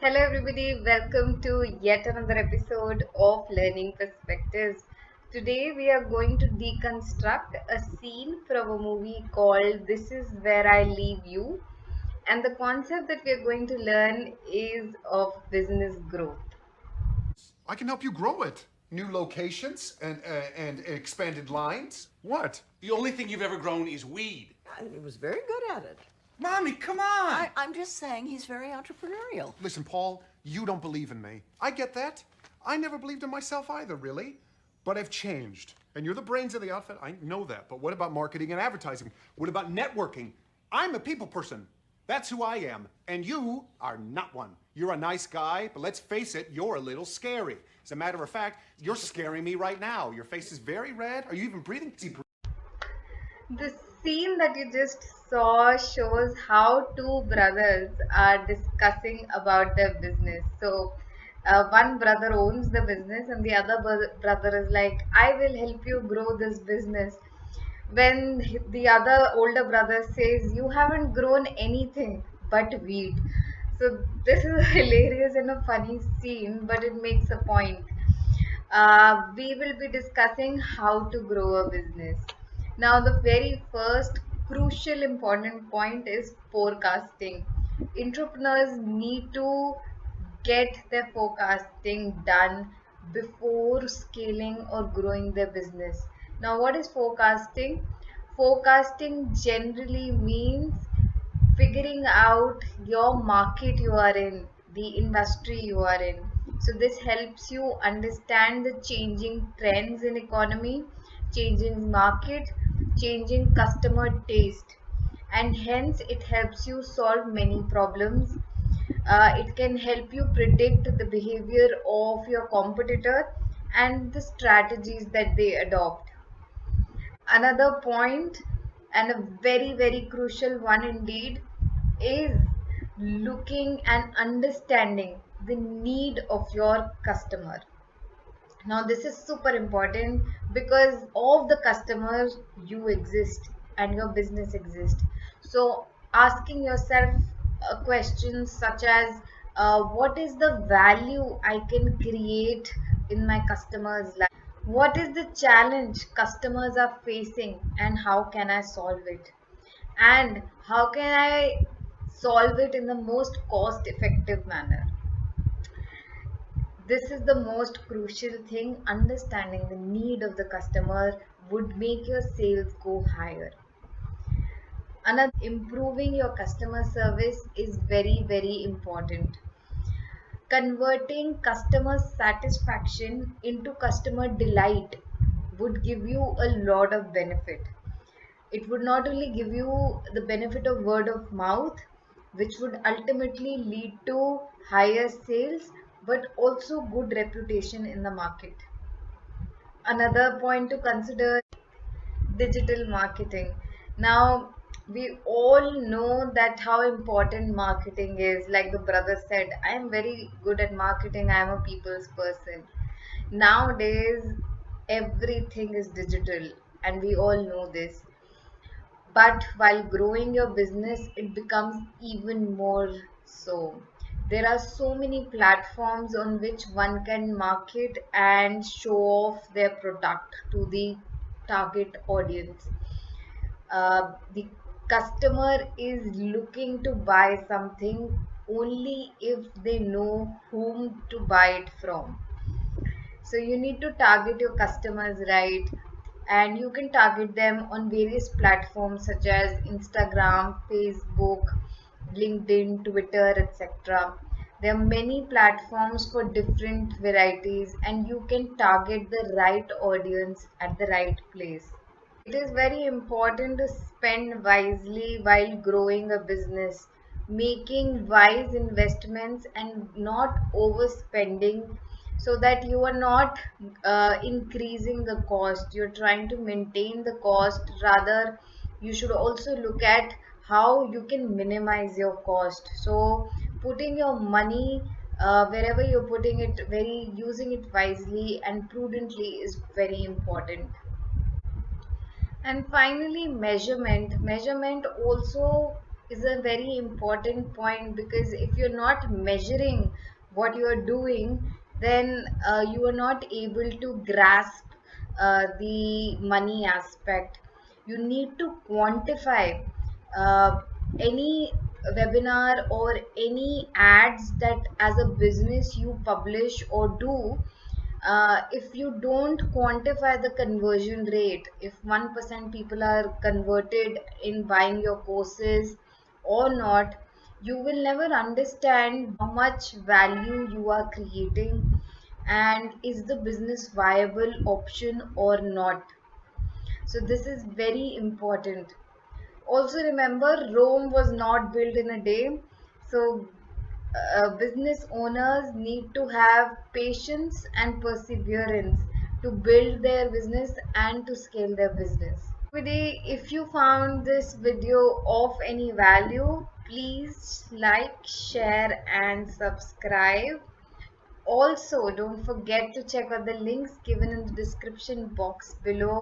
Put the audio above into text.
Hello, everybody. Welcome to yet another episode of Learning Perspectives. Today, we are going to deconstruct a scene from a movie called This Is Where I Leave You. And the concept that we are going to learn is of business growth. I can help you grow it. New locations and expanded lines. What? The only thing you've ever grown is weed. He was very good at it. Mommy, come on! I'm just saying he's very entrepreneurial. Listen, Paul, you don't believe in me. I get that. I never believed in myself either, really. But I've changed. And you're the brains of the outfit. I know that. But what about marketing and advertising? What about networking? I'm a people person. That's who I am. And you are not one. You're a nice guy, but let's face it, you're a little scary. As a matter of fact, you're scaring me right now. Your face is very red. Are you even breathing? The scene that you just saw shows how two brothers are discussing about their business. One brother owns the business, and the other brother is like, I will help you grow this business. When the other older brother says, you haven't grown anything but weed. So, this is a hilarious and a funny scene, but it makes a point. We will be discussing how to grow a business. Now, the very first crucial important point is forecasting. Entrepreneurs need to get their forecasting done before scaling or growing their business. Now, what is forecasting? Forecasting generally means figuring out your market you are in, the industry you are in. So this helps you understand the changing trends in economy, changing market, changing customer taste, and hence it helps you solve many problems. It can help you predict the behavior of your competitor and the strategies that they adopt. Another point, and a very crucial one indeed, is looking and understanding the need of your customer. Now this is super important because of the customers you exist and your business exists. So asking yourself questions such as what is the value I can create in my customers life, what is the challenge customers are facing and how can I solve it? And how can I solve it in the most cost effective manner? This is the most crucial thing. Understanding the need of the customer would make your sales go higher. Another, improving your customer service is very important. Converting customer satisfaction into customer delight would give you a lot of benefit. It would not only give you the benefit of word of mouth, which would ultimately lead to higher sales, but also good reputation in the market. Another point to consider, digital marketing. Now, we all know that how important marketing is. Like the brother said, I am very good at marketing, I am a people's person. Nowadays, everything is digital, and we all know this. But while growing your business, it becomes even more so. There are so many platforms on which one can market and show off their product to the target audience. The customer is looking to buy something only if they know whom to buy it from. So you need to target your customers right, and you can target them on various platforms such as Instagram, Facebook, LinkedIn, Twitter, etc. There are many platforms for different varieties, and you can target the right audience at the right place. It is very important to spend wisely while growing a business, making wise investments and not overspending, so that you are not increasing the cost. You're trying to maintain the cost. Rather, you should also look at how you can minimize your cost. So, putting your money wherever you're putting it, very using it wisely and prudently is very important. And finally, measurement. Measurement also is a very important point, because if you're not measuring what you are doing, then you are not able to grasp the money aspect. You need to quantify uh, any webinar or any ads that as a business you publish or do. If you don't quantify the conversion rate, if 1% people are converted in buying your courses or not, you will never understand how much value you are creating and is the business viable option or not. So this is very important. Also remember, Rome was not built in a day. So business owners need to have patience and perseverance to build their business and to scale their business. Today, if you found this video of any value, please like, share and subscribe. Also, don't forget to check out the links given in the description box below.